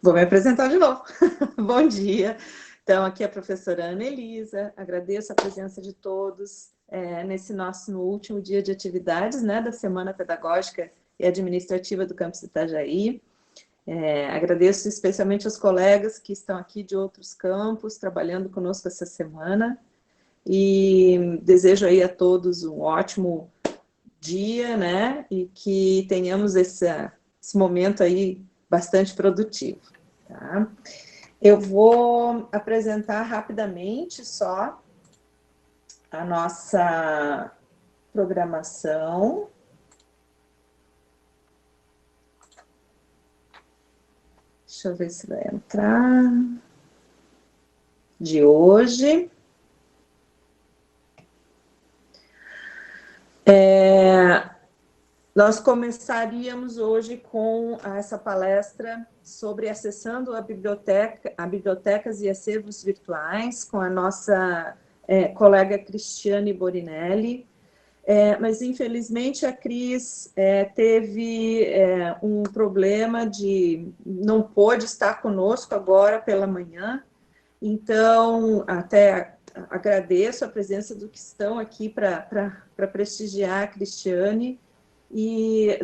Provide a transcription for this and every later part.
Vou me apresentar de novo. Bom dia. Então, aqui é a professora Ana Elisa. Agradeço a presença de todos nesse nosso último dia de atividades, né, da Semana Pedagógica e Administrativa do Campus Itajaí. Agradeço especialmente aos colegas que estão aqui de outros campos, trabalhando conosco essa semana. E desejo aí a todos um ótimo dia, né, e que tenhamos esse momento aí bastante produtivo, tá? Eu vou apresentar rapidamente só a nossa programação. Deixa eu ver se vai entrar. De hoje. Nós começaríamos hoje com essa palestra sobre acessando bibliotecas e acervos virtuais, com a nossa colega Cristiane Borinelli. Mas, infelizmente, a Cris teve um problema não pôde estar conosco agora pela manhã, então, até agradeço a presença dos que estão aqui para prestigiar a Cristiane. E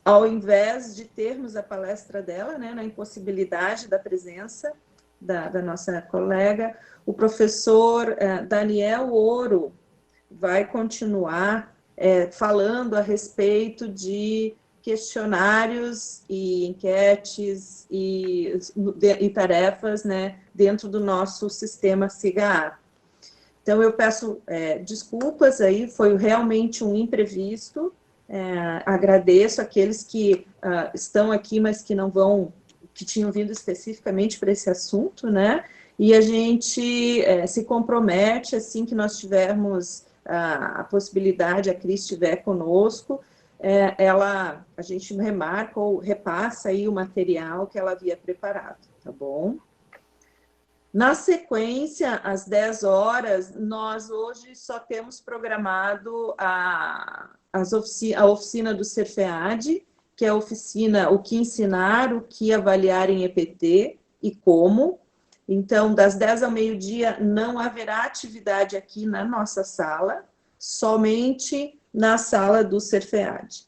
ao invés de termos a palestra dela, né, na impossibilidade da presença da nossa colega, o professor Daniel Ouro vai continuar falando a respeito de questionários e enquetes e tarefas, né, dentro do nosso sistema SIGA-A. Então, eu peço desculpas aí, foi realmente um imprevisto. Agradeço aqueles que estão aqui, mas que tinham vindo especificamente para esse assunto, né? E a gente se compromete, assim que nós tivermos a possibilidade, a Cris estiver conosco, a gente remarca ou repassa aí o material que ela havia preparado, tá bom? Na sequência, às 10 horas, nós hoje só temos programado a oficina do Cefead, que é a oficina O que ensinar, o que avaliar em EPT e como. Então, das 10 ao meio-dia, não haverá atividade aqui na nossa sala, somente na sala do Cefead.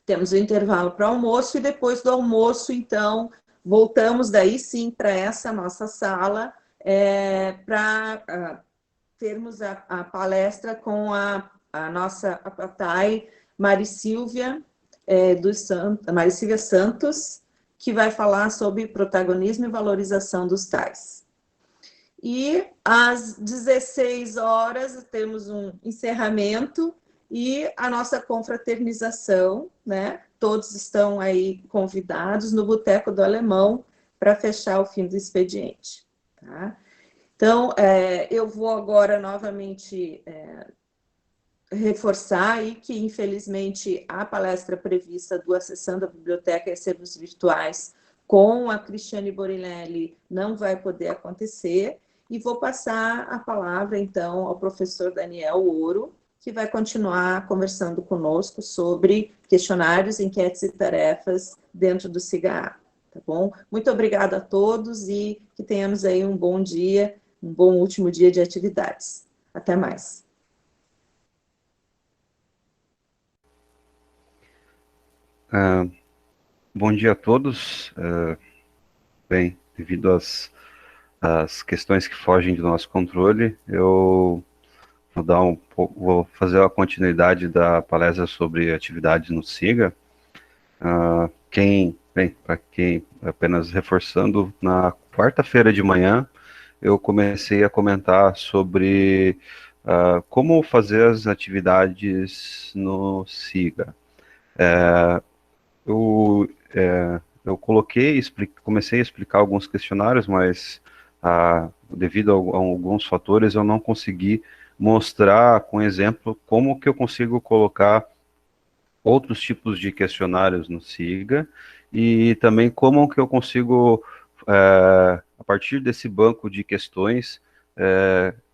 Temos o intervalo para almoço e depois do almoço, então, voltamos daí sim para essa nossa sala para termos a palestra com a nossa PATAI Maricílvia Santos, que vai falar sobre protagonismo e valorização dos tais. E às 16 horas temos um encerramento e a nossa confraternização, né? Todos estão aí convidados no Boteco do Alemão para fechar o fim do expediente, tá? Então, eu vou agora novamente reforçar aí que, infelizmente, a palestra prevista do Acessando a Biblioteca e Acervos Virtuais com a Cristiane Borinelli não vai poder acontecer, e vou passar a palavra, então, ao professor Daniel Ouro, que vai continuar conversando conosco sobre questionários, enquetes e tarefas dentro do SIGA-A, tá bom? Muito obrigada a todos e que tenhamos aí um bom dia, um bom último dia de atividades. Até mais. Bom dia a todos. Bem, devido às questões que fogem do nosso controle, eu vou fazer a continuidade da palestra sobre atividades no SIGA. Para quem, apenas reforçando, na quarta-feira de manhã, eu comecei a comentar sobre como fazer as atividades no SIGA. Eu comecei a explicar alguns questionários, mas devido a alguns fatores eu não consegui mostrar com exemplo como que eu consigo colocar outros tipos de questionários no SIGA e também como que eu consigo, a partir desse banco de questões,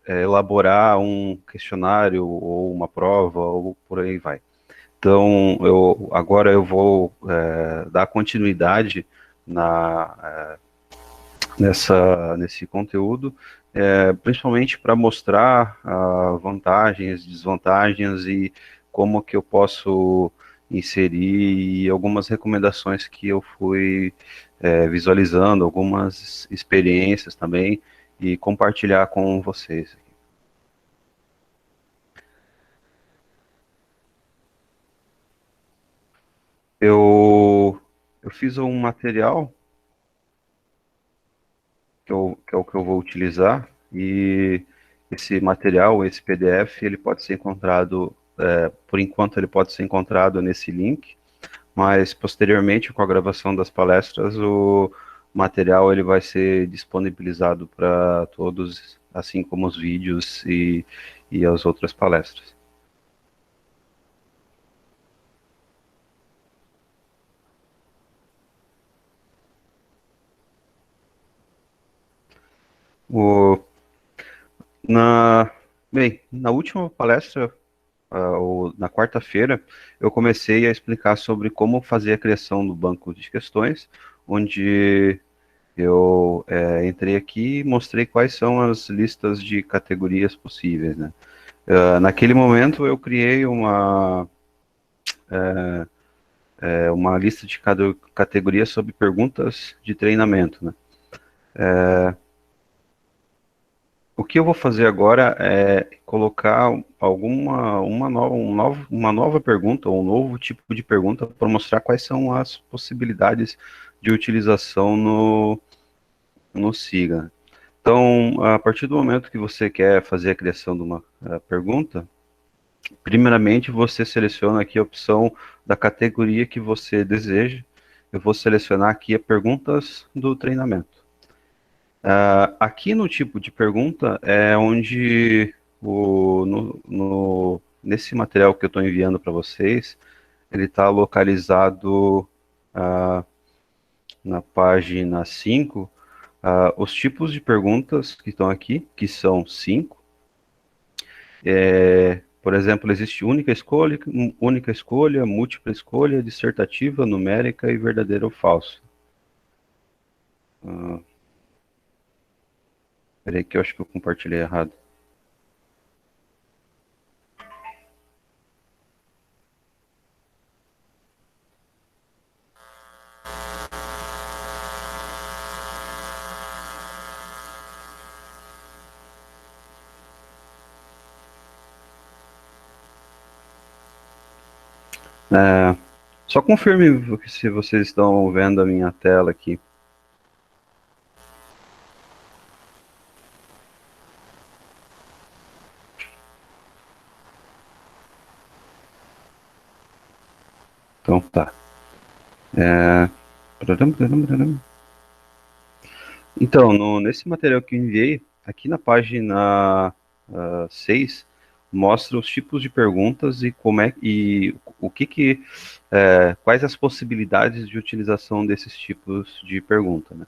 elaborar um questionário ou uma prova ou por aí vai. Então, agora eu vou dar continuidade nesse conteúdo, principalmente para mostrar vantagens, desvantagens e como que eu posso inserir algumas recomendações que eu fui visualizando, algumas experiências também, e compartilhar com vocês. Eu fiz um material que é o que eu vou utilizar, e esse material, esse PDF, ele pode ser encontrado, por enquanto ele pode ser encontrado nesse link, mas posteriormente, com a gravação das palestras, o material ele vai ser disponibilizado para todos, assim como os vídeos e as outras palestras. O, na, bem, na última palestra, na quarta-feira, eu comecei a explicar sobre como fazer a criação do banco de questões, onde eu entrei aqui e mostrei quais são as listas de categorias possíveis, né? Naquele momento eu criei uma lista de categorias sobre perguntas de treinamento, né? O que eu vou fazer agora é colocar uma nova pergunta, ou um novo tipo de pergunta, para mostrar quais são as possibilidades de utilização no SIGA. Então, a partir do momento que você quer fazer a criação de uma pergunta, primeiramente você seleciona aqui a opção da categoria que você deseja. Eu vou selecionar aqui a perguntas do treinamento. Aqui no tipo de pergunta é onde nesse material que eu estou enviando para vocês, ele está localizado na página 5, os tipos de perguntas que estão aqui, que são 5. Por exemplo, existe única escolha, múltipla escolha, dissertativa, numérica e verdadeiro ou falso. Peraí que eu acho que eu compartilhei errado. Só confirme se vocês estão vendo a minha tela aqui. Então tá. Então, nesse material que eu enviei, aqui na página 6, mostra os tipos de perguntas e quais as possibilidades de utilização desses tipos de pergunta, né?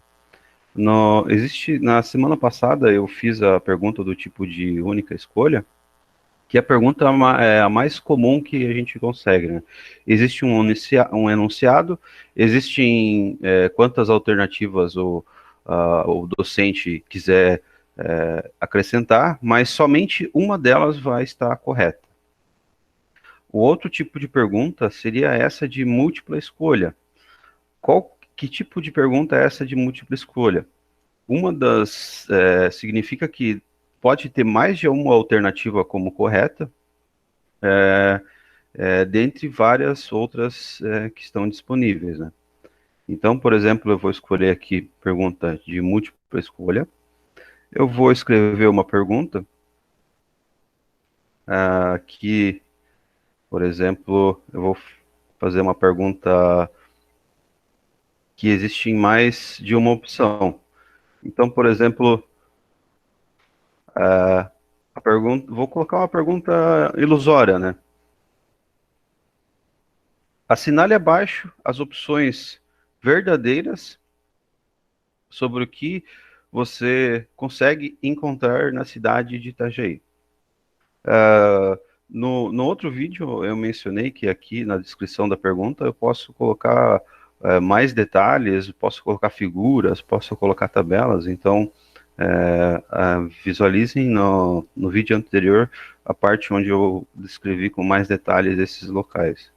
Na semana passada eu fiz a pergunta do tipo de única escolha, que a pergunta é a mais comum que a gente consegue, né? Existe um enunciado, existem quantas alternativas o docente quiser acrescentar, mas somente uma delas vai estar correta. O outro tipo de pergunta seria essa de múltipla escolha. Que tipo de pergunta é essa de múltipla escolha? Significa que pode ter mais de uma alternativa como correta, dentre várias outras que estão disponíveis, né? Então, por exemplo, eu vou escolher aqui pergunta de múltipla escolha. Eu vou escrever uma pergunta que, por exemplo, eu vou fazer uma pergunta que existe em mais de uma opção. Então, por exemplo, vou colocar uma pergunta ilusória, né? Assinale abaixo as opções verdadeiras sobre o que você consegue encontrar na cidade de Itajaí. No outro vídeo eu mencionei que aqui na descrição da pergunta eu posso colocar mais detalhes, posso colocar figuras, posso colocar tabelas, então visualizem no vídeo anterior a parte onde eu descrevi com mais detalhes esses locais.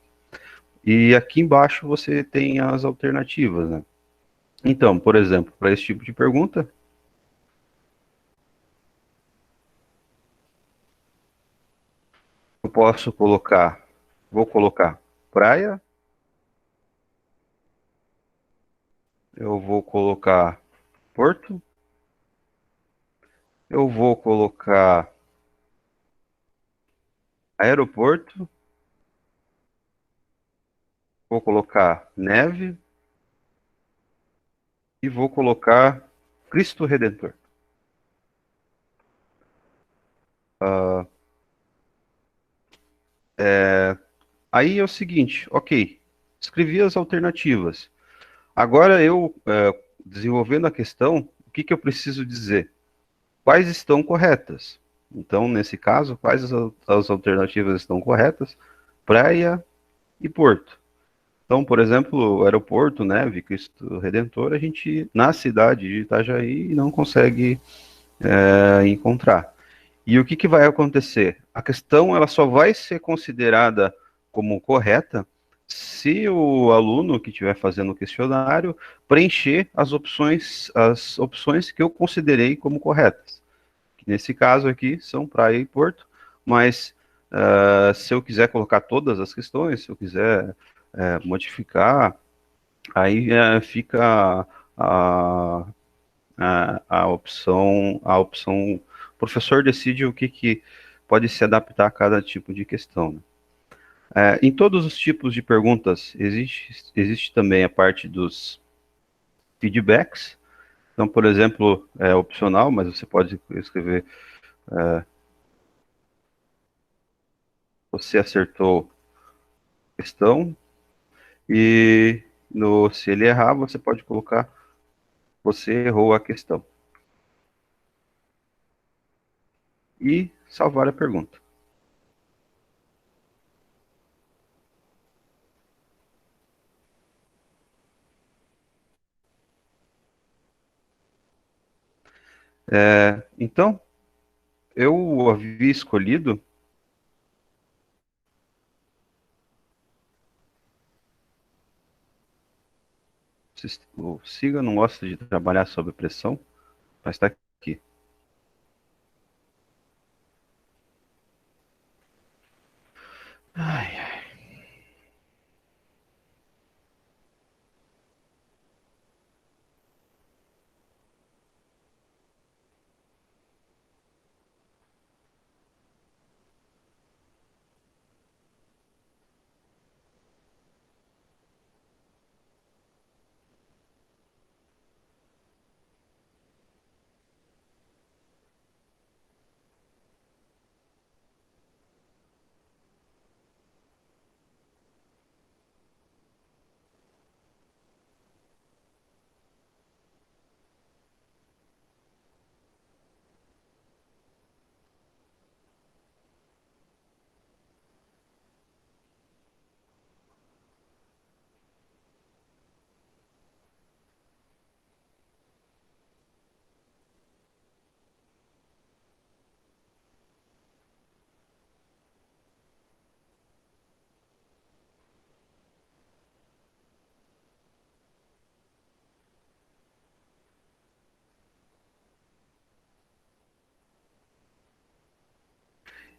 E aqui embaixo você tem as alternativas, né? Então, por exemplo, para esse tipo de pergunta, eu posso colocar, vou colocar praia, eu vou colocar porto, eu vou colocar aeroporto, vou colocar neve e vou colocar Cristo Redentor. Aí é o seguinte, ok, escrevi as alternativas. Agora eu, desenvolvendo a questão, o que eu preciso dizer? Quais estão corretas? Então, nesse caso, quais as alternativas estão corretas? Praia e porto. Então, por exemplo, o aeroporto, neve, Cristo Redentor, a gente, na cidade de Itajaí, não consegue encontrar. E o que vai acontecer? A questão ela só vai ser considerada como correta se o aluno que estiver fazendo o questionário preencher as opções que eu considerei como corretas. Nesse caso aqui são praia e porto, mas se eu quiser colocar todas as questões, se eu quiser modificar, aí fica a opção, o professor decide o que pode se adaptar a cada tipo de questão, né? Em todos os tipos de perguntas, existe também a parte dos feedbacks. Então, por exemplo, é opcional, mas você pode escrever, você acertou a questão, e se ele errar, você pode colocar, você errou a questão. E salvar a pergunta. Então, eu havia escolhido. O Siga não gosta de trabalhar sob pressão, mas está aqui. Ai, ai.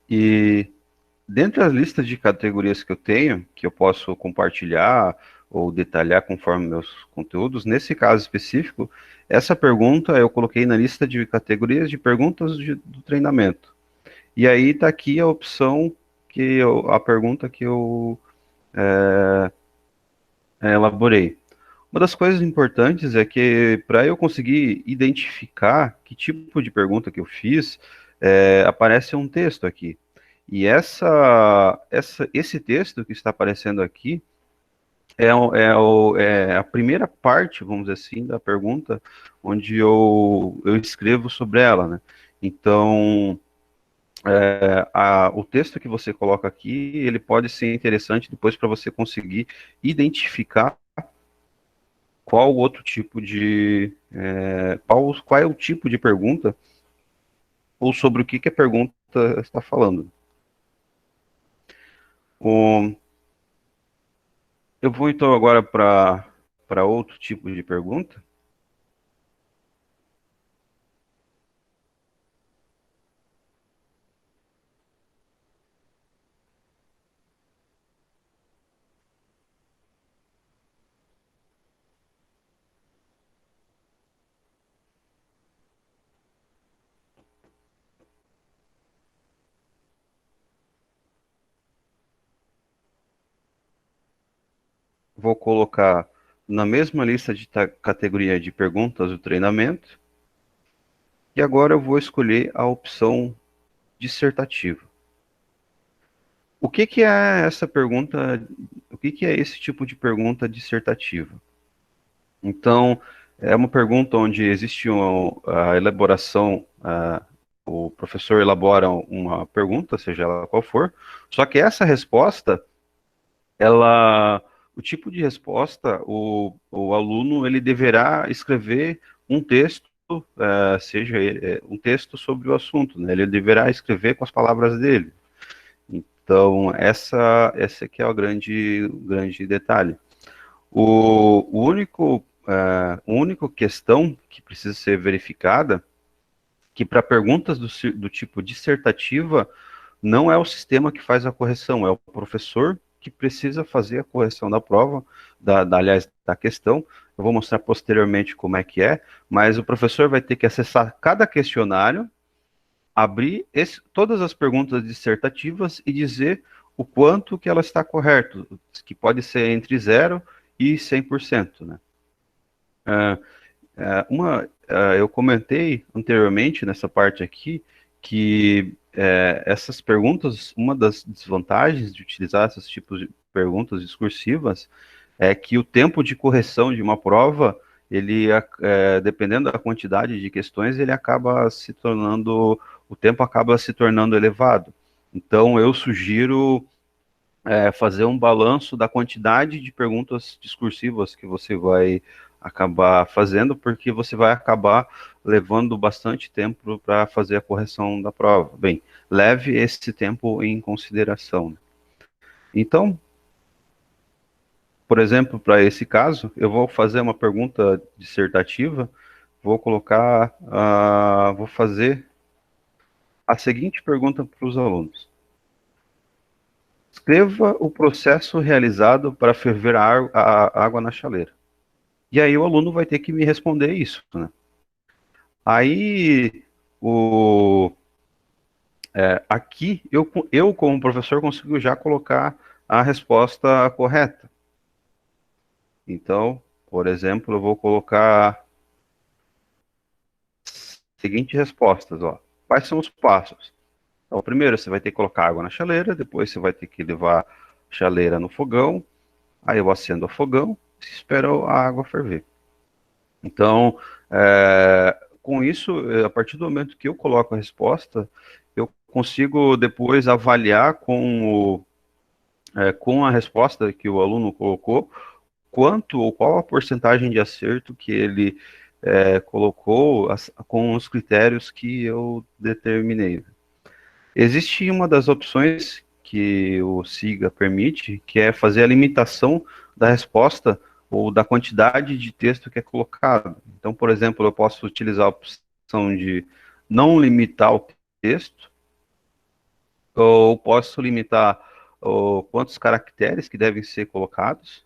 E dentre as listas de categorias que eu tenho, que eu posso compartilhar ou detalhar conforme meus conteúdos, nesse caso específico, essa pergunta eu coloquei na lista de categorias de perguntas do treinamento. E aí está aqui a opção a pergunta que eu elaborei. Uma das coisas importantes é que para eu conseguir identificar que tipo de pergunta que eu fiz, aparece um texto aqui. E esse texto que está aparecendo aqui é a primeira parte, vamos dizer assim, da pergunta, onde eu escrevo sobre ela, né? Então, o texto que você coloca aqui, ele pode ser interessante depois para você conseguir identificar qual outro tipo de... qual é o tipo de pergunta ou sobre o que a pergunta está falando. Eu vou então agora para outro tipo de pergunta. Vou colocar na mesma lista de categoria de perguntas o treinamento. E agora eu vou escolher a opção dissertativa. O que é essa pergunta? O que é esse tipo de pergunta dissertativa? Então, é uma pergunta onde existe a elaboração, o professor elabora uma pergunta, seja ela qual for, só que essa resposta, o tipo de resposta, o aluno ele deverá escrever um texto, seja um texto sobre o assunto, né? Ele deverá escrever com as palavras dele. Então, essa aqui é o grande detalhe. O único questão que precisa ser verificada, que para perguntas do tipo dissertativa, não é o sistema que faz a correção, é o professor que precisa fazer a correção da prova, aliás, da questão. Eu vou mostrar posteriormente como é que é, mas o professor vai ter que acessar cada questionário, abrir todas as perguntas dissertativas e dizer o quanto que ela está correta, que pode ser entre 0 e 100%, né? Eu comentei anteriormente nessa parte aqui que essas perguntas, uma das desvantagens de utilizar esses tipos de perguntas discursivas é que o tempo de correção de uma prova, dependendo da quantidade de questões, o tempo acaba se tornando elevado. Então, eu sugiro fazer um balanço da quantidade de perguntas discursivas que você vai acabar fazendo, porque você vai acabar levando bastante tempo para fazer a correção da prova. Bem, leve esse tempo em consideração. Então, por exemplo, para esse caso, eu vou fazer uma pergunta dissertativa, vou fazer a seguinte pergunta para os alunos. Escreva o processo realizado para ferver a água na chaleira. E aí o aluno vai ter que me responder isso, né? Aí, aqui, eu como professor consigo já colocar a resposta correta. Então, por exemplo, eu vou colocar as seguintes respostas, ó. Quais são os passos? Então, primeiro você vai ter que colocar água na chaleira, depois você vai ter que levar a chaleira no fogão, aí eu acendo o fogão e espero a água ferver. Então, com isso, a partir do momento que eu coloco a resposta, eu consigo depois avaliar com a resposta que o aluno colocou, quanto ou qual a porcentagem de acerto que ele colocou com os critérios que eu determinei. Existe uma das opções que o SIGA permite, que é fazer a limitação da resposta ou da quantidade de texto que é colocado. Então, por exemplo, eu posso utilizar a opção de não limitar o texto, ou posso limitar quantos caracteres que devem ser colocados,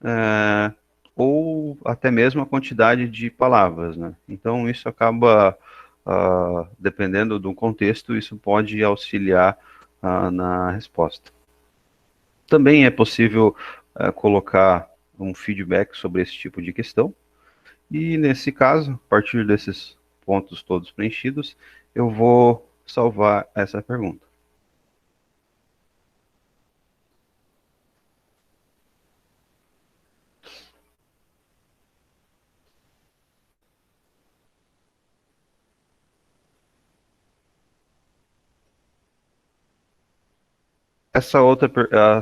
é, ou até mesmo a quantidade de palavras, né? Então, isso acaba, dependendo do contexto, isso pode auxiliar na resposta. Também é possível colocar um feedback sobre esse tipo de questão, e nesse caso, a partir desses pontos todos preenchidos, eu vou salvar essa pergunta. Essa outra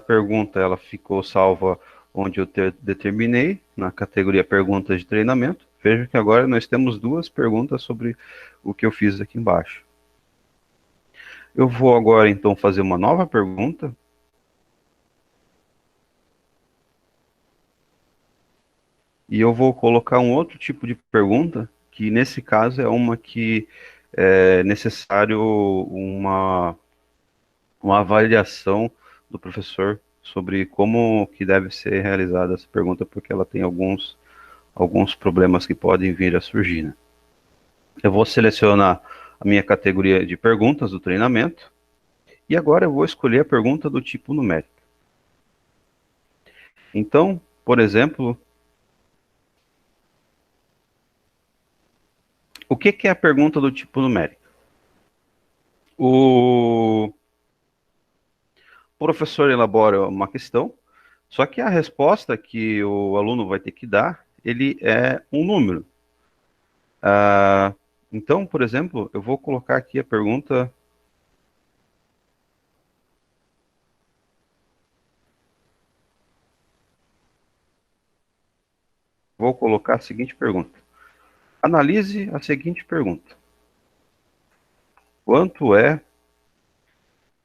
pergunta, ela ficou salva onde eu determinei na categoria perguntas de treinamento. Veja que agora nós temos duas perguntas sobre o que eu fiz aqui embaixo. Eu vou agora, então, fazer uma nova pergunta. E eu vou colocar um outro tipo de pergunta, que nesse caso é uma que é necessário uma avaliação do professor sobre como que deve ser realizada essa pergunta, porque ela tem alguns problemas que podem vir a surgir, né? Eu vou selecionar a minha categoria de perguntas do treinamento, e agora eu vou escolher a pergunta do tipo numérico. Então, por exemplo, o que é a pergunta do tipo numérico? O professor elabora uma questão, só que a resposta que o aluno vai ter que dar, ele é um número. Então, por exemplo, eu vou colocar aqui a pergunta. Vou colocar a seguinte pergunta. Analise a seguinte pergunta. Quanto é,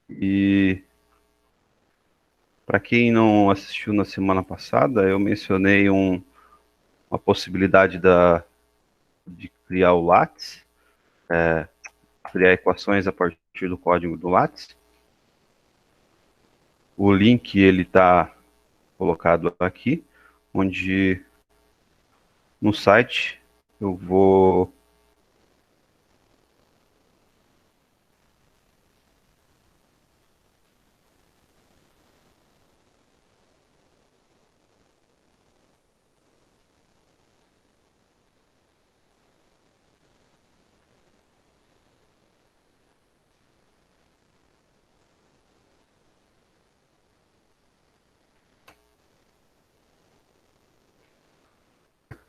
e para quem não assistiu na semana passada, eu mencionei uma possibilidade de criar o Lattes, criar equações a partir do código do Lattes. O link ele está colocado aqui, onde no site eu vou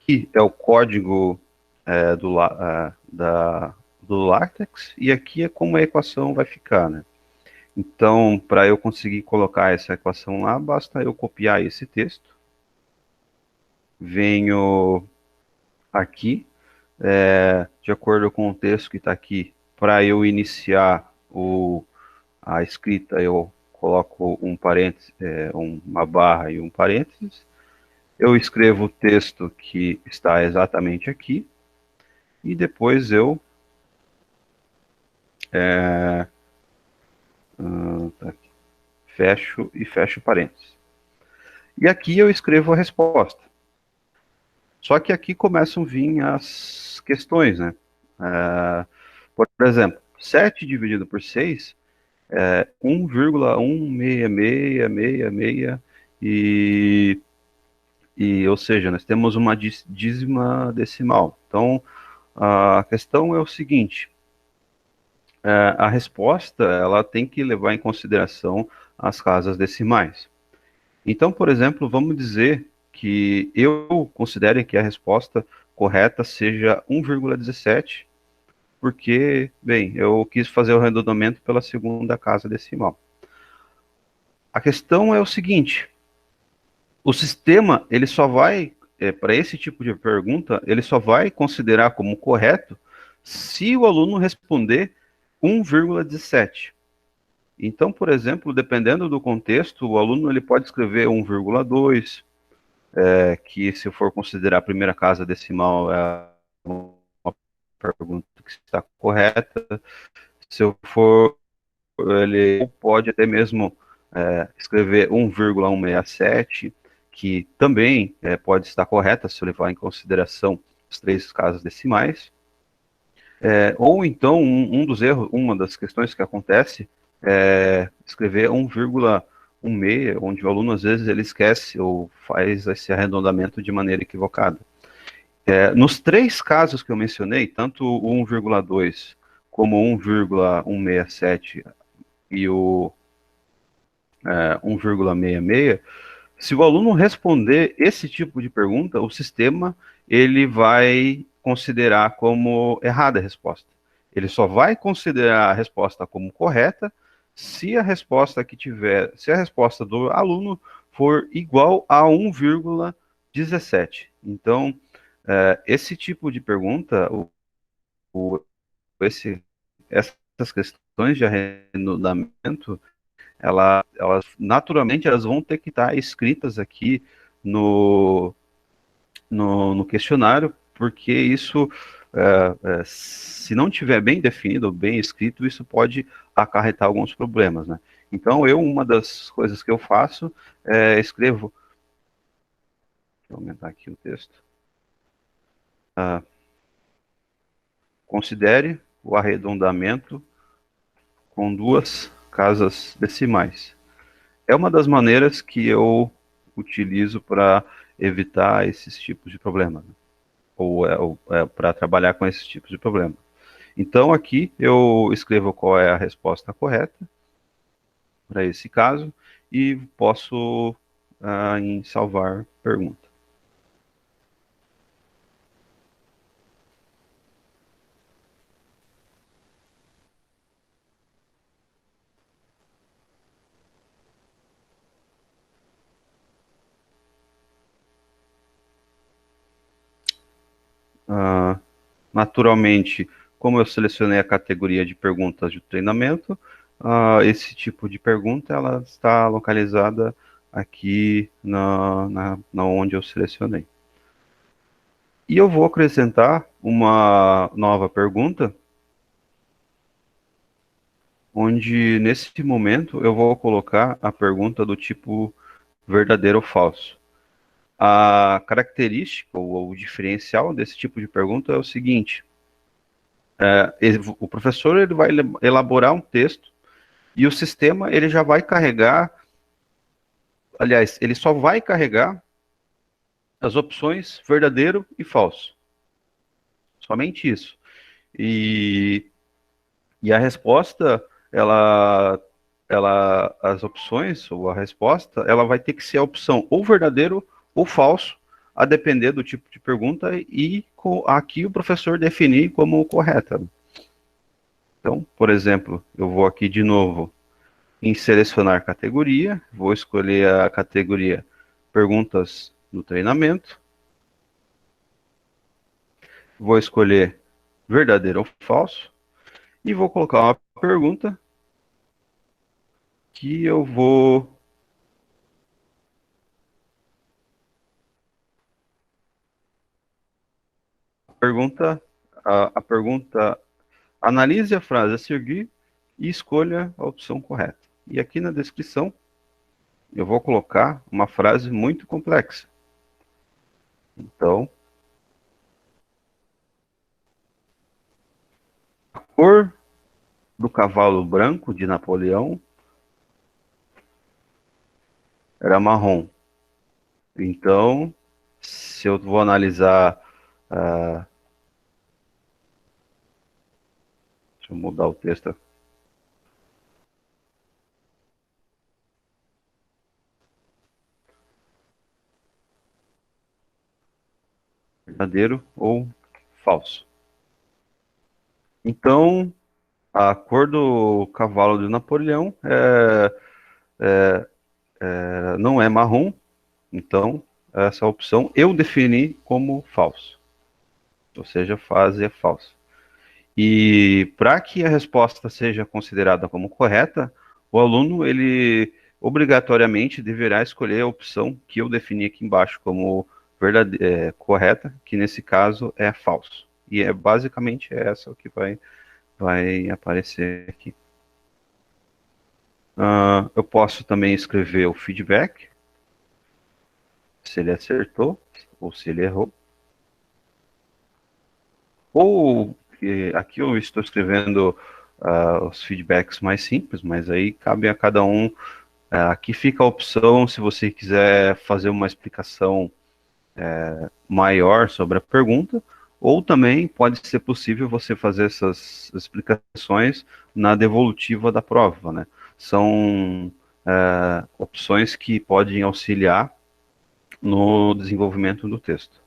aqui é o código do LaTeX, e aqui é como a equação vai ficar, né? Então, para eu conseguir colocar essa equação lá, basta eu copiar esse texto, venho aqui, de acordo com o texto que está aqui, para eu iniciar a escrita, eu coloco um parênteses, uma barra e um parênteses, eu escrevo o texto que está exatamente aqui, e depois eu fecho parênteses. E aqui eu escrevo a resposta. Só que aqui começam a vir as questões, né? Por exemplo, 7 dividido por 6 é 1,16666 ou seja, nós temos uma dízima decimal. Então, a questão é o seguinte, a resposta ela tem que levar em consideração as casas decimais. Então, por exemplo, vamos dizer que eu considere que a resposta correta seja 1,17, porque, bem, eu quis fazer o arredondamento pela segunda casa decimal. A questão é o seguinte, o sistema, ele só vai, para esse tipo de pergunta, ele só vai considerar como correto se o aluno responder 1,17. Então, por exemplo, dependendo do contexto, o aluno ele pode escrever 1,2, que se for considerar a primeira casa decimal é uma pergunta que está correta. Se eu for, ele pode até mesmo escrever 1,167, que também pode estar correta se eu levar em consideração as três casas decimais. Ou então, um dos erros, uma das questões que acontece é escrever 1,16, onde o aluno às vezes ele esquece ou faz esse arredondamento de maneira equivocada. Nos três casos que eu mencionei, tanto o 1,2 como 1,167 e o 1,66, se o aluno responder esse tipo de pergunta, o sistema ele vai considerar como errada a resposta. Ele só vai considerar a resposta como correta se a resposta do aluno for igual a 1,17. Então, esse tipo de pergunta, o, essas questões de arredondamento, elas naturalmente elas vão ter que estar escritas aqui no questionário, porque isso, se não tiver bem definido, bem escrito, isso pode acarretar alguns problemas, né? Então, uma das coisas que eu faço é escrevo, vou aumentar aqui o texto, considere o arredondamento com duas casas decimais. É uma das maneiras que eu utilizo para evitar esses tipos de problemas, né? Ou para trabalhar com esses tipos de problemas. Então, aqui eu escrevo qual é a resposta correta para esse caso e posso em salvar pergunta. Naturalmente, como eu selecionei a categoria de perguntas de treinamento, esse tipo de pergunta ela está localizada aqui na onde eu selecionei. E eu vou acrescentar uma nova pergunta, onde nesse momento eu vou colocar a pergunta do tipo verdadeiro ou falso. A característica ou o diferencial desse tipo de pergunta é o seguinte: o professor ele vai elaborar um texto e o sistema ele já vai carregar, aliás, ele só vai carregar as opções verdadeiro e falso. Somente isso. E, e a resposta, as opções ou a resposta, ela vai ter que ser a opção ou verdadeiro ou falso, a depender do tipo de pergunta e aqui o professor definir como correta. Então, por exemplo, eu vou aqui de novo em selecionar categoria, vou escolher a categoria perguntas do treinamento, vou escolher verdadeiro ou falso e vou colocar uma pergunta que eu vou a pergunta, analise a frase a seguir e escolha a opção correta. E aqui na descrição eu vou colocar uma frase muito complexa. Então, a cor do cavalo branco de Napoleão era marrom. Então, se eu vou analisar, deixa eu mudar o texto, verdadeiro ou falso. Então, a cor do cavalo de Napoleão não é marrom, então essa opção eu defini como falso, ou seja, a frase é falsa. E para que a resposta seja considerada como correta, o aluno ele obrigatoriamente deverá escolher a opção que eu defini aqui embaixo como correta, que nesse caso é falso. E é basicamente essa que vai aparecer aqui. Eu posso também escrever o feedback, se ele acertou ou se ele errou. Ou aqui eu estou escrevendo os feedbacks mais simples, mas aí cabe a cada um. Aqui fica a opção, se você quiser fazer uma explicação maior sobre a pergunta, ou também pode ser possível você fazer essas explicações na devolutiva da prova, né? São opções que podem auxiliar no desenvolvimento do texto.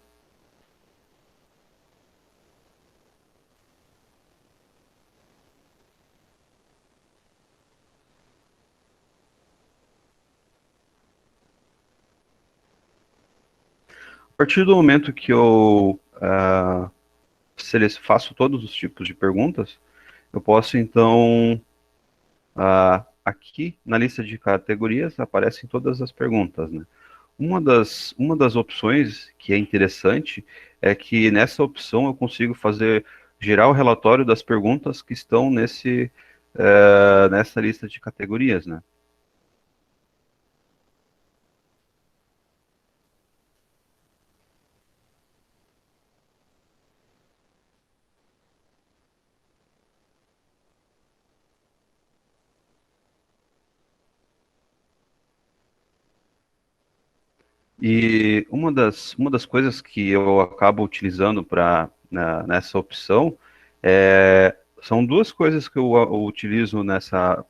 partir do momento que eu faço todos os tipos de perguntas, eu posso então, aqui na lista de categorias aparecem todas as perguntas, né? Uma das opções que é interessante é que nessa opção eu consigo gerar o relatório das perguntas que estão nessa lista de categorias, né? E uma das coisas que eu acabo utilizando nessa opção são duas coisas que eu utilizo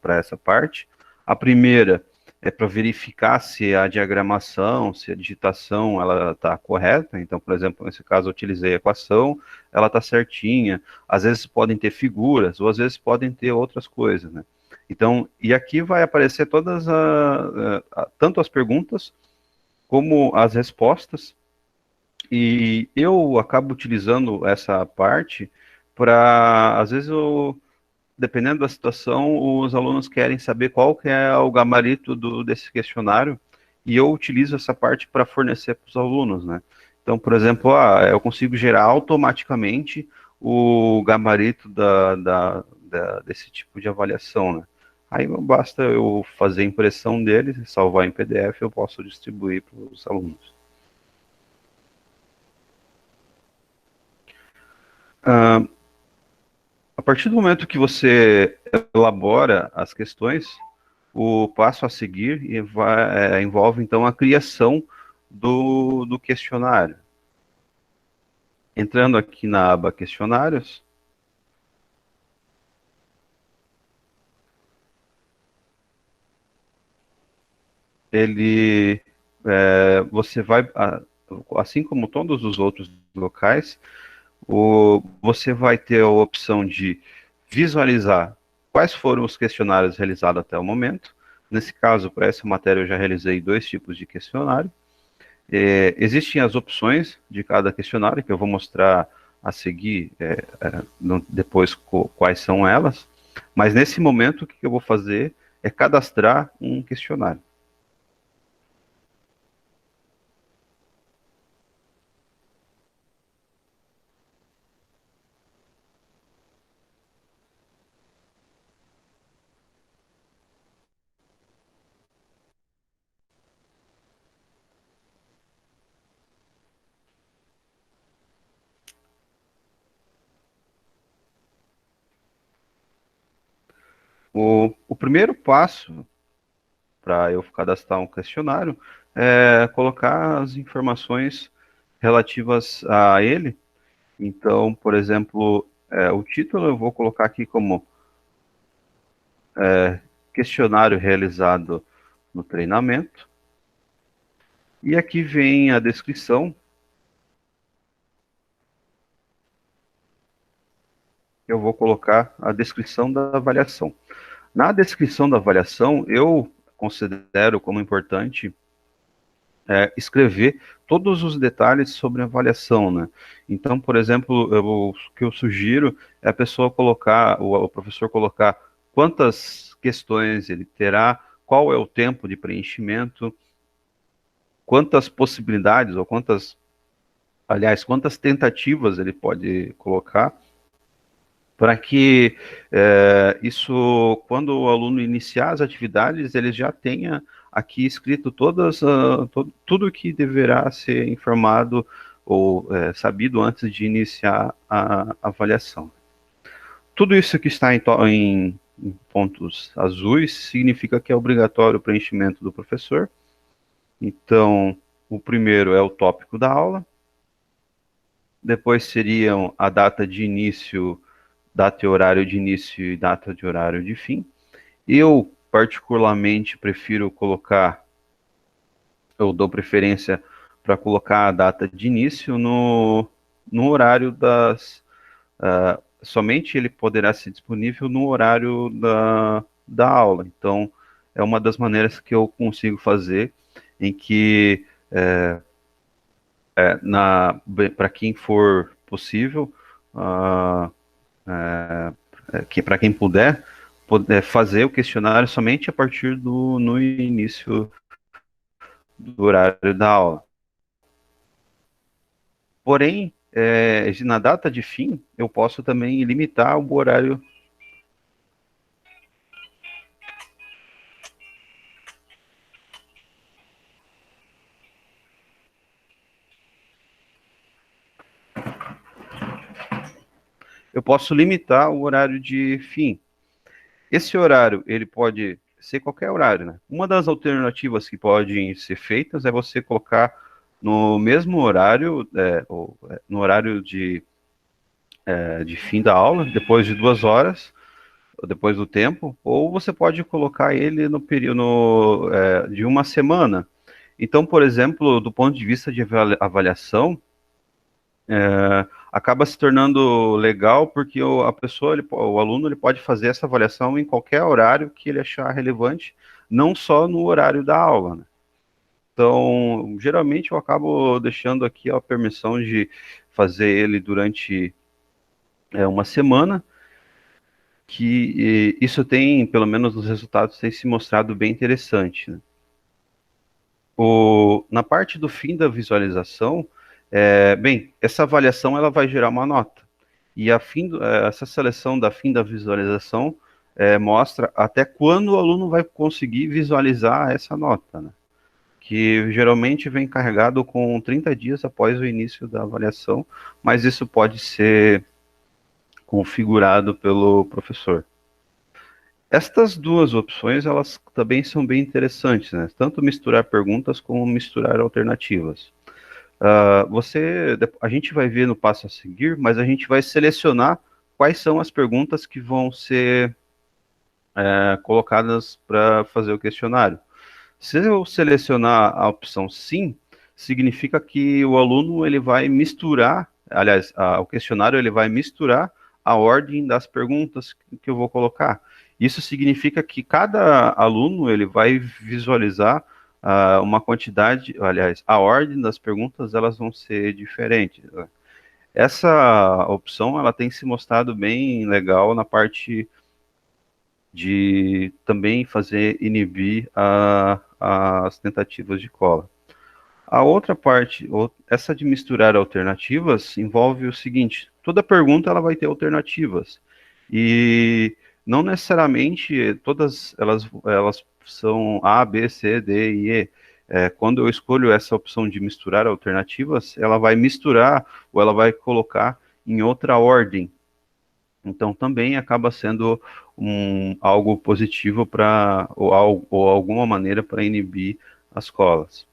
para essa parte. A primeira é para verificar se a diagramação, se a digitação ela está correta. Então, por exemplo, nesse caso eu utilizei a equação, ela está certinha. Às vezes podem ter figuras, ou às vezes podem ter outras coisas, né? Então, e aqui vai aparecer tanto as perguntas como as respostas, e eu acabo utilizando essa parte para, às vezes, dependendo da situação, os alunos querem saber qual que é o gabarito desse questionário, e eu utilizo essa parte para fornecer para os alunos, né? Então, por exemplo, eu consigo gerar automaticamente o gabarito desse tipo de avaliação, né? Aí basta eu fazer a impressão dele, salvar em PDF, eu posso distribuir para os alunos. A partir do momento que você elabora as questões, o passo a seguir envolve, então, a criação do questionário. Entrando aqui na aba questionários, você vai, assim como todos os outros locais, você vai ter a opção de visualizar quais foram os questionários realizados até o momento. Nesse caso, para essa matéria, eu já realizei 2 tipos de questionário. Existem as opções de cada questionário, que eu vou mostrar a seguir depois quais são elas, mas nesse momento o que eu vou fazer é cadastrar um questionário. O primeiro passo para eu cadastrar um questionário é colocar as informações relativas a ele. Então, por exemplo, o título eu vou colocar aqui como questionário realizado no treinamento. E aqui vem a descrição. Eu vou colocar a descrição da avaliação. Na descrição da avaliação, eu considero como importante escrever todos os detalhes sobre a avaliação, né? Então, por exemplo, o que eu sugiro é a pessoa colocar, o professor colocar quantas questões ele terá, qual é o tempo de preenchimento, quantas possibilidades, ou quantas tentativas ele pode colocar, para que quando o aluno iniciar as atividades, ele já tenha aqui escrito tudo o que deverá ser informado ou sabido antes de iniciar a avaliação. Tudo isso que está em pontos azuis significa que é obrigatório o preenchimento do professor. Então, o primeiro é o tópico da aula, depois seriam a data de início, data e horário de início e data de horário de fim. Eu, particularmente, eu dou preferência para colocar a data de início no horário somente ele poderá ser disponível no horário da aula. Então, é uma das maneiras que eu consigo fazer em que para quem for possível, para quem puder, fazer o questionário somente a partir no início do horário da aula. Porém, na data de fim, eu posso também limitar o horário. Eu posso limitar o horário de fim. Esse horário, ele pode ser qualquer horário, né? Uma das alternativas que podem ser feitas é você colocar no mesmo horário, no horário de fim da aula, depois de 2 horas, depois do tempo, ou você pode colocar ele no período de uma semana. Então, por exemplo, do ponto de vista de avaliação, acaba se tornando legal porque a pessoa, o aluno, ele pode fazer essa avaliação em qualquer horário que ele achar relevante, não só no horário da aula, né? Então, geralmente eu acabo deixando aqui a permissão de fazer ele durante uma semana, que isso tem, pelo menos os resultados, tem se mostrado bem interessante, né? Na parte do fim da visualização, bem, essa avaliação ela vai gerar uma nota. E essa seleção da fim da visualização mostra até quando o aluno vai conseguir visualizar essa nota, né? Que geralmente vem carregado com 30 dias após o início da avaliação, mas isso pode ser configurado pelo professor. Estas duas opções, elas também são bem interessantes, né? Tanto misturar perguntas como misturar alternativas. A gente vai ver no passo a seguir, mas a gente vai selecionar quais são as perguntas que vão ser colocadas para fazer o questionário. Se eu selecionar a opção sim, significa que o aluno ele vai misturar, aliás, o questionário ele vai misturar a ordem das perguntas que eu vou colocar. Isso significa que cada aluno ele vai visualizar uma quantidade, aliás, a ordem das perguntas elas vão ser diferentes. Essa opção ela tem se mostrado bem legal na parte de também fazer inibir as tentativas de cola. A outra parte, essa de misturar alternativas, envolve o seguinte: toda pergunta ela vai ter alternativas e não necessariamente todas elas são A, B, C, D e E. Quando eu escolho essa opção de misturar alternativas, ela vai misturar ou ela vai colocar em outra ordem. Então também acaba sendo algo positivo ou alguma maneira para inibir as colas.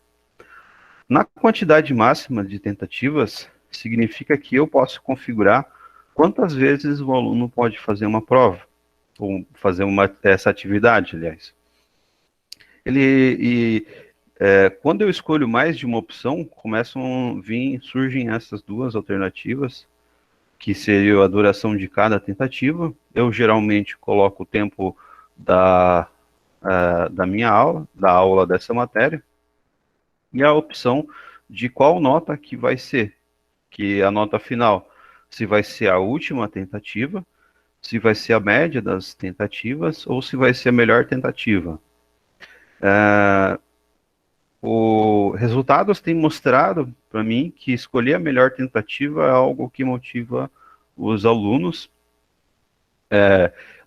Na quantidade máxima de tentativas, significa que eu posso configurar quantas vezes o aluno pode fazer uma prova, ou fazer essa atividade, aliás. Quando eu escolho mais de uma opção, surgem essas duas alternativas, que seria a duração de cada tentativa. Eu geralmente coloco o tempo da minha aula, da aula dessa matéria, e a opção de qual nota que vai ser, que a nota final, se vai ser a última tentativa, se vai ser a média das tentativas, ou se vai ser a melhor tentativa. Os resultados têm mostrado para mim que escolher a melhor tentativa é algo que motiva os alunos,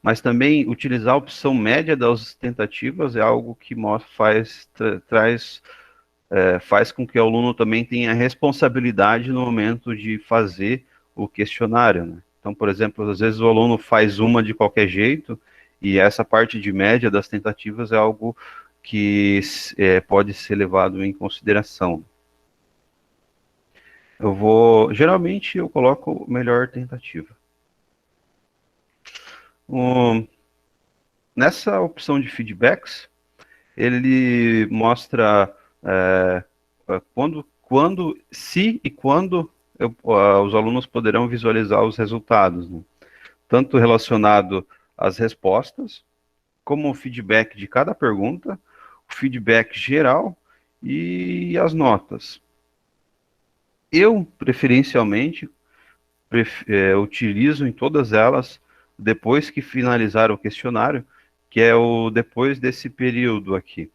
mas também utilizar a opção média das tentativas é algo que faz com que o aluno também tenha responsabilidade no momento de fazer o questionário, né? Então, por exemplo, às vezes o aluno faz uma de qualquer jeito e essa parte de média das tentativas é algo que pode ser levado em consideração. Geralmente eu coloco melhor tentativa. Nessa opção de feedbacks, ele mostra se e quando os alunos poderão visualizar os resultados, né? Tanto relacionado às respostas, como o feedback de cada pergunta, o feedback geral e as notas. Eu, preferencialmente, utilizo em todas elas depois que finalizar o questionário, que é o depois desse período aqui.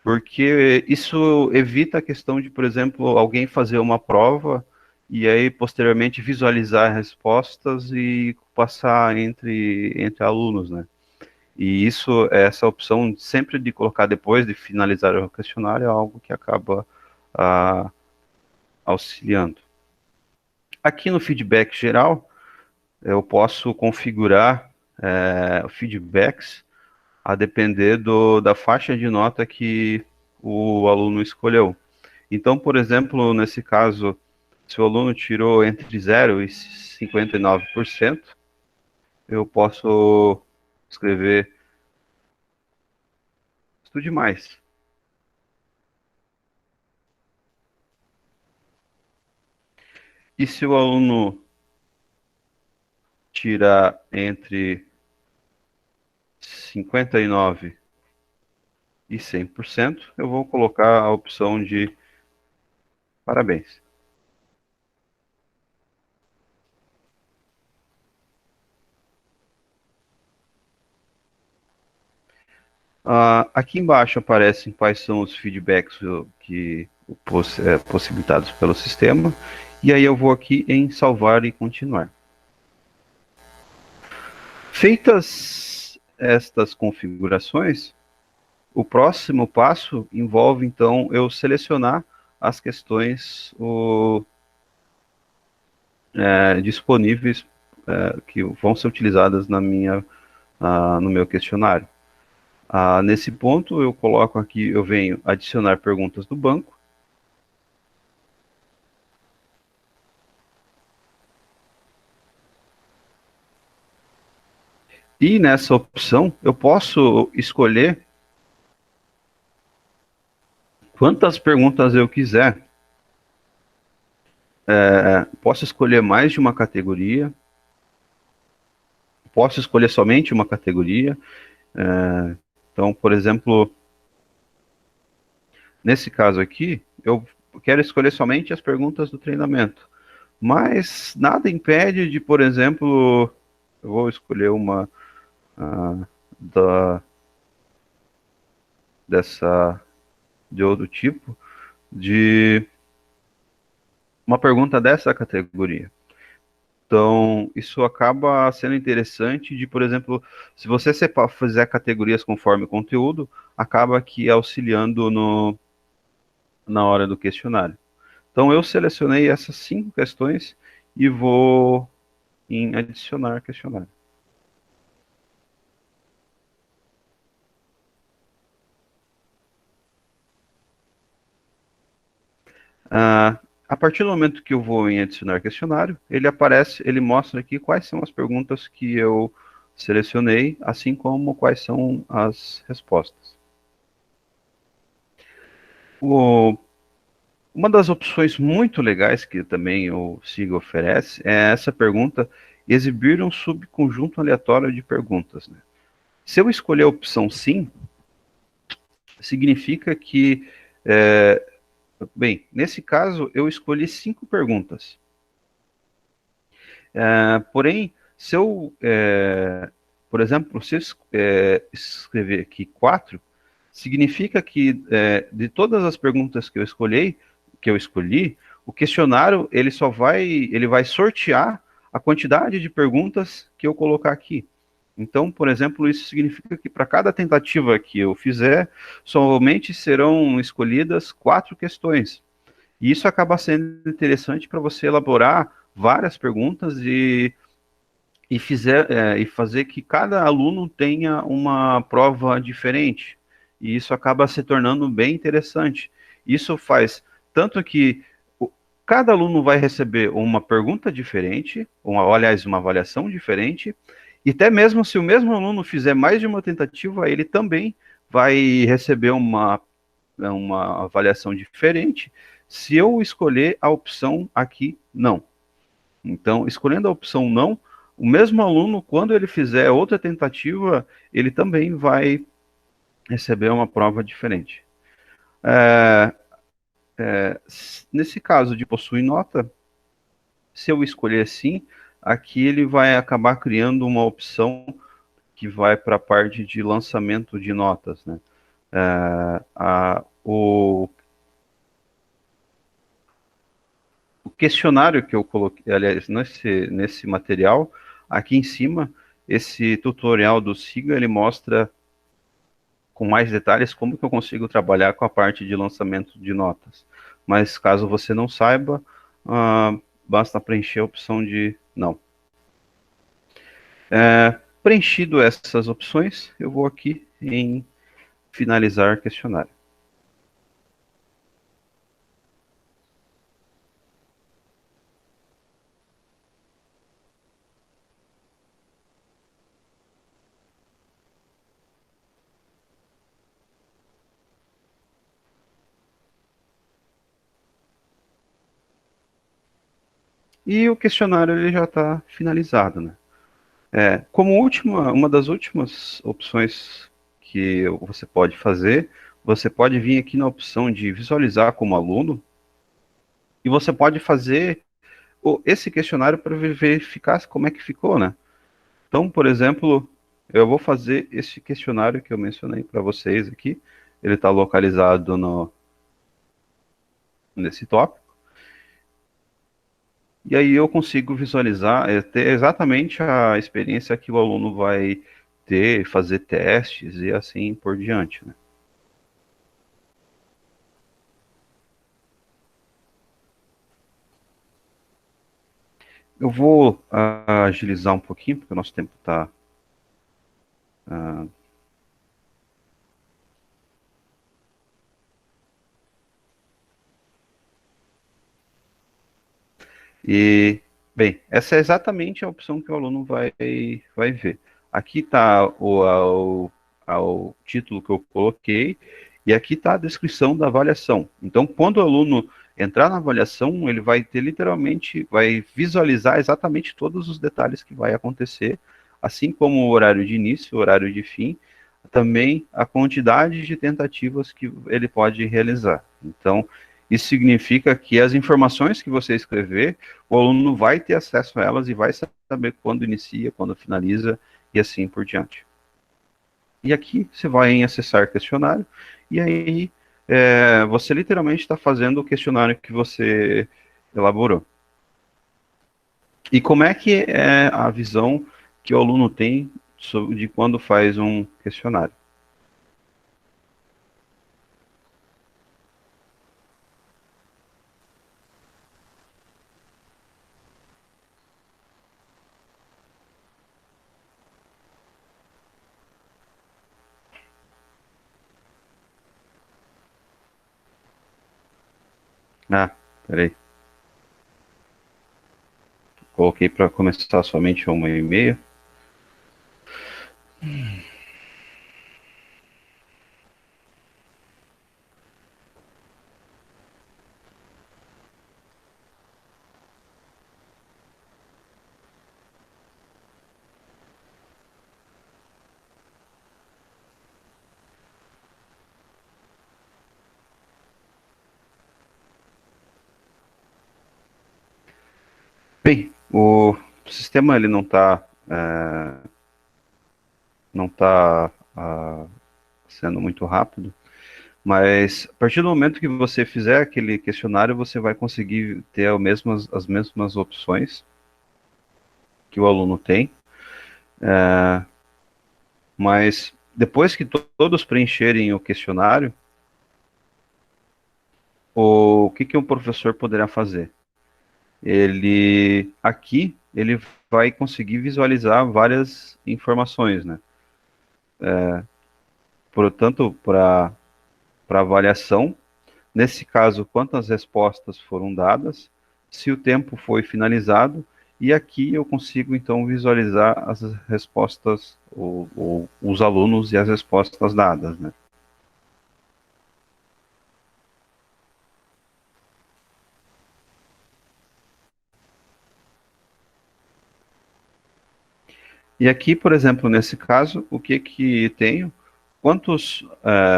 Porque isso evita a questão de, por exemplo, alguém fazer uma prova e aí posteriormente visualizar respostas e passar entre alunos, né? E isso, essa opção sempre de colocar depois de finalizar o questionário é algo que acaba ah, auxiliando. Aqui no feedback geral, eu posso configurar feedbacks a depender da faixa de nota que o aluno escolheu. Então, por exemplo, nesse caso, se o aluno tirou entre 0 e 59%, eu posso escrever estude mais. E se o aluno tirar entre 59% e 100%, eu vou colocar a opção de parabéns. Aqui embaixo aparecem quais são os feedbacks que possibilitados pelo sistema, e aí eu vou aqui em salvar e continuar. Feitas estas configurações, o próximo passo envolve então eu selecionar as questões disponíveis que vão ser utilizadas no meu questionário. Nesse ponto, eu coloco aqui, eu venho adicionar perguntas do banco. E nessa opção, eu posso escolher quantas perguntas eu quiser. Posso escolher mais de uma categoria. Posso escolher somente uma categoria. Então, por exemplo, nesse caso aqui, eu quero escolher somente as perguntas do treinamento. Mas nada impede de, por exemplo, eu vou escolher uma de outro tipo, de uma pergunta dessa categoria. Então, isso acaba sendo interessante de, por exemplo, se você fizer categorias conforme conteúdo, acaba aqui auxiliando na hora do questionário. Então, eu selecionei essas 5 questões e vou em adicionar questionário. A partir do momento que eu vou em adicionar questionário, ele mostra aqui quais são as perguntas que eu selecionei, assim como quais são as respostas. Uma das opções muito legais que também o SIGA oferece é essa pergunta: exibir um subconjunto aleatório de perguntas, né? Se eu escolher a opção sim, significa que, bem, nesse caso eu escolhi 5 perguntas. Porém, se eu, por exemplo, se eu escrever aqui 4, significa que de todas as perguntas que eu escolhi, o questionário ele vai sortear a quantidade de perguntas que eu colocar aqui. Então, por exemplo, isso significa que para cada tentativa que eu fizer, somente serão escolhidas 4 questões. E isso acaba sendo interessante para você elaborar várias perguntas e fazer que cada aluno tenha uma prova diferente. E isso acaba se tornando bem interessante. Isso faz tanto que cada aluno vai receber uma pergunta diferente, aliás, uma avaliação diferente, e até mesmo se o mesmo aluno fizer mais de uma tentativa, ele também vai receber uma avaliação diferente se eu escolher a opção aqui não. Então, escolhendo a opção não, o mesmo aluno, quando ele fizer outra tentativa, ele também vai receber uma prova diferente. Nesse caso de possui nota, se eu escolher sim, aqui ele vai acabar criando uma opção que vai para a parte de lançamento de notas, né? O questionário que eu coloquei, aliás, nesse material, aqui em cima, esse tutorial do Siga, ele mostra com mais detalhes como que eu consigo trabalhar com a parte de lançamento de notas. Mas caso você não saiba, basta preencher a opção de não. Preenchido essas opções, eu vou aqui em finalizar questionário. E o questionário ele já está finalizado, né? Como última, uma das últimas opções que você pode fazer, você pode vir aqui na opção de visualizar como aluno e você pode fazer esse questionário para verificar como é que ficou, né? Então, por exemplo, eu vou fazer esse questionário que eu mencionei para vocês aqui. Ele está localizado nesse tópico. E aí eu consigo visualizar, ter exatamente a experiência que o aluno vai ter, fazer testes e assim por diante, né? Eu vou agilizar um pouquinho, porque o nosso tempo está... E, bem, essa é exatamente a opção que o aluno vai ver. Aqui está o título que eu coloquei, e aqui está a descrição da avaliação. Então, quando o aluno entrar na avaliação, ele vai ter literalmente, vai visualizar exatamente todos os detalhes que vai acontecer, assim como o horário de início, o horário de fim, também a quantidade de tentativas que ele pode realizar. Então, isso significa que as informações que você escrever, o aluno vai ter acesso a elas e vai saber quando inicia, quando finaliza e assim por diante. E aqui você vai em acessar questionário e aí você literalmente está fazendo o questionário que você elaborou. E como é que é a visão que o aluno tem de quando faz um questionário? Ah, peraí. Coloquei para começar somente 1h30. Bem, o sistema ele não tá sendo muito rápido, mas a partir do momento que você fizer aquele questionário, você vai conseguir ter as mesmas opções que o aluno tem, mas depois que todos preencherem o questionário, o que o professor poderá fazer? Ele vai conseguir visualizar várias informações, né? Portanto, para avaliação, nesse caso, quantas respostas foram dadas, se o tempo foi finalizado, e aqui eu consigo então visualizar as respostas, ou os alunos e as respostas dadas, né? E aqui, por exemplo, nesse caso, o que que tenho? Quantos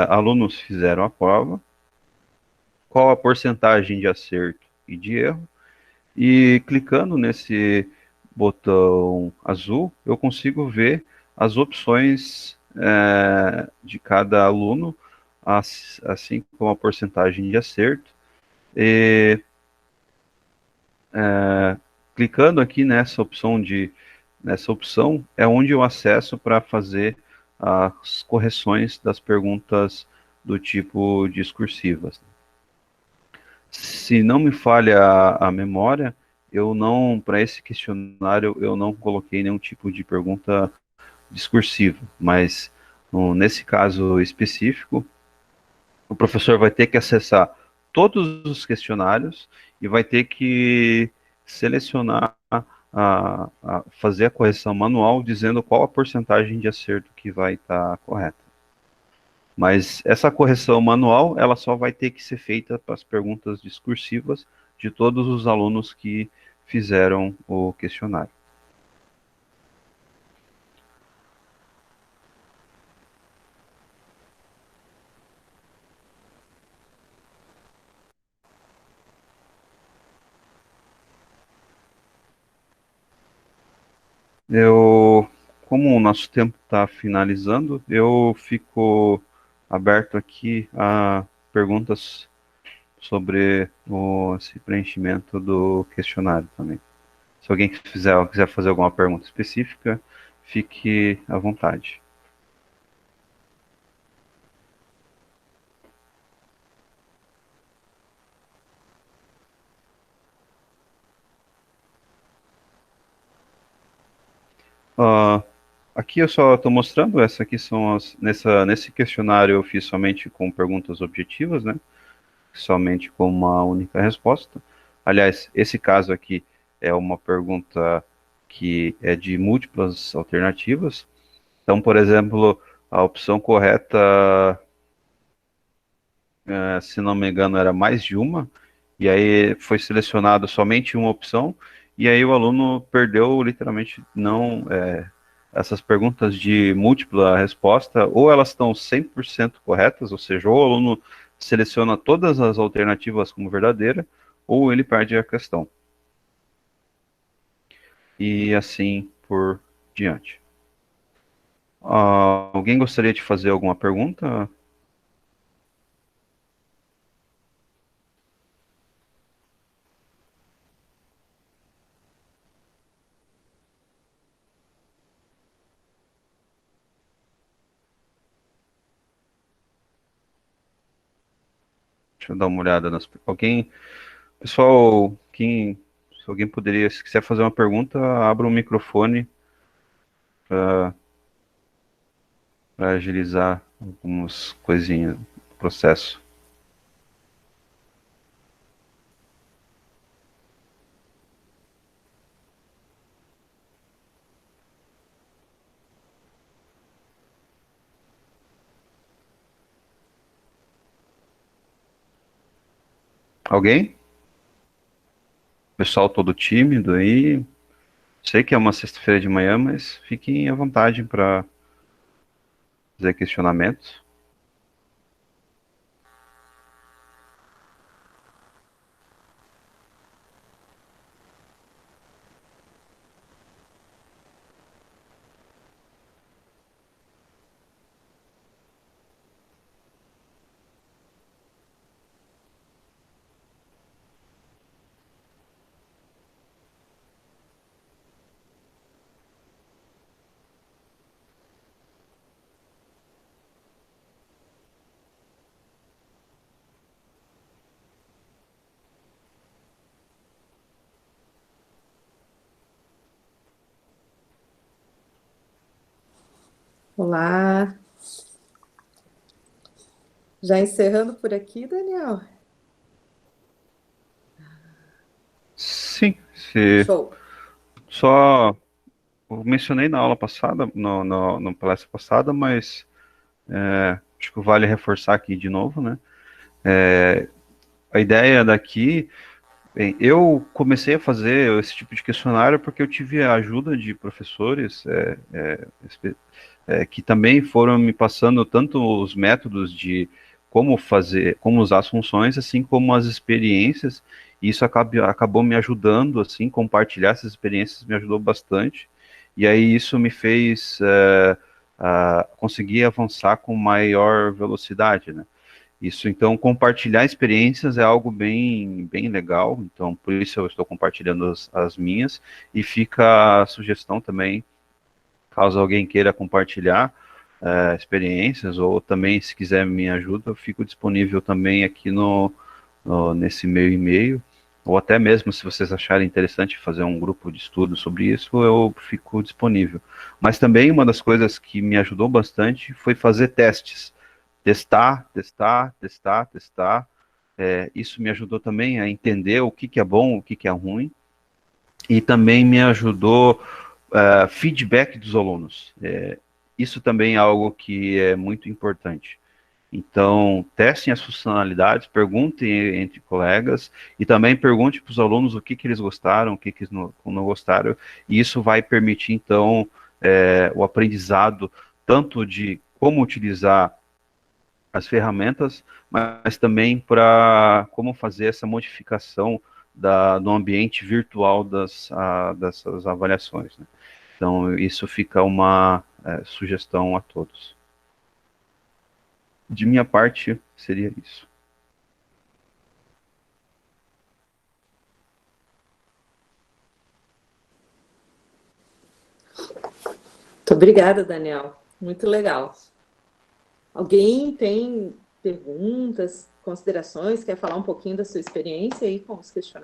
alunos fizeram a prova qual a porcentagem de acerto e de erro, e clicando nesse botão azul, eu consigo ver as opções de cada aluno, assim como a porcentagem de acerto. E clicando aqui nessa opção é onde eu acesso para fazer as correções das perguntas do tipo discursivas. Se não me falha a memória, eu não, para esse questionário, eu não coloquei nenhum tipo de pergunta discursiva, mas nesse caso específico, o professor vai ter que acessar todos os questionários e vai ter que selecionar, fazer a correção manual, dizendo qual a porcentagem de acerto que vai estar correta. Mas essa correção manual, ela só vai ter que ser feita para as perguntas discursivas de todos os alunos que fizeram o questionário. Como o nosso tempo está finalizando, eu fico aberto aqui a perguntas sobre esse preenchimento do questionário também. Se alguém quiser fazer alguma pergunta específica, fique à vontade. Aqui eu só estou mostrando, essa aqui são nesse questionário eu fiz somente com perguntas objetivas, né? Somente com uma única resposta. Aliás, esse caso aqui é uma pergunta que é de múltiplas alternativas. Então, por exemplo, a opção correta, se não me engano, era mais de uma, e aí foi selecionado somente uma opção, e aí o aluno perdeu literalmente não essas perguntas de múltipla resposta, ou elas estão 100% corretas, ou seja, ou o aluno seleciona todas as alternativas como verdadeira, ou ele perde a questão. E assim por diante. Alguém gostaria de fazer alguma pergunta? Deixa eu dar uma olhada nas. Pessoal, se alguém poderia, se quiser fazer uma pergunta, abra o microfone para agilizar algumas coisinhas do processo. Alguém? Pessoal todo tímido aí. Sei que é uma sexta-feira de manhã, mas fiquem à vontade para fazer questionamentos. Olá. Já encerrando por aqui, Daniel? Sim, Show. só eu mencionei na aula passada, no palestra passada, mas acho que vale reforçar aqui de novo, né? A ideia daqui, bem, eu comecei a fazer esse tipo de questionário porque eu tive a ajuda de professores que também foram me passando tanto os métodos de como fazer, como usar as funções, assim como as experiências. E isso acabou me ajudando, assim, compartilhar essas experiências me ajudou bastante. E aí isso me fez conseguir avançar com maior velocidade, né? Isso, então, compartilhar experiências é algo bem legal, então, por isso eu estou compartilhando as minhas, e fica a sugestão também, caso alguém queira compartilhar experiências, ou também, se quiser minha ajuda, eu fico disponível também aqui nesse meu e-mail, ou até mesmo se vocês acharem interessante fazer um grupo de estudo sobre isso, eu fico disponível. Mas também uma das coisas que me ajudou bastante foi fazer testes. Testar, testar, testar, testar. Isso me ajudou também a entender o que é bom, o que é ruim, e também me ajudou feedback dos alunos. Isso também é algo que é muito importante. Então, testem as funcionalidades, perguntem entre colegas e também pergunte para os alunos o que eles gostaram, o que eles não gostaram, e isso vai permitir, então, o aprendizado tanto de como utilizar as ferramentas, mas também para como fazer essa modificação do ambiente virtual dessas avaliações, né? Então, isso fica uma sugestão a todos. De minha parte, seria isso. Muito obrigada, Daniel. Muito legal. Alguém tem perguntas, considerações? Quer falar um pouquinho da sua experiência aí com os questionários?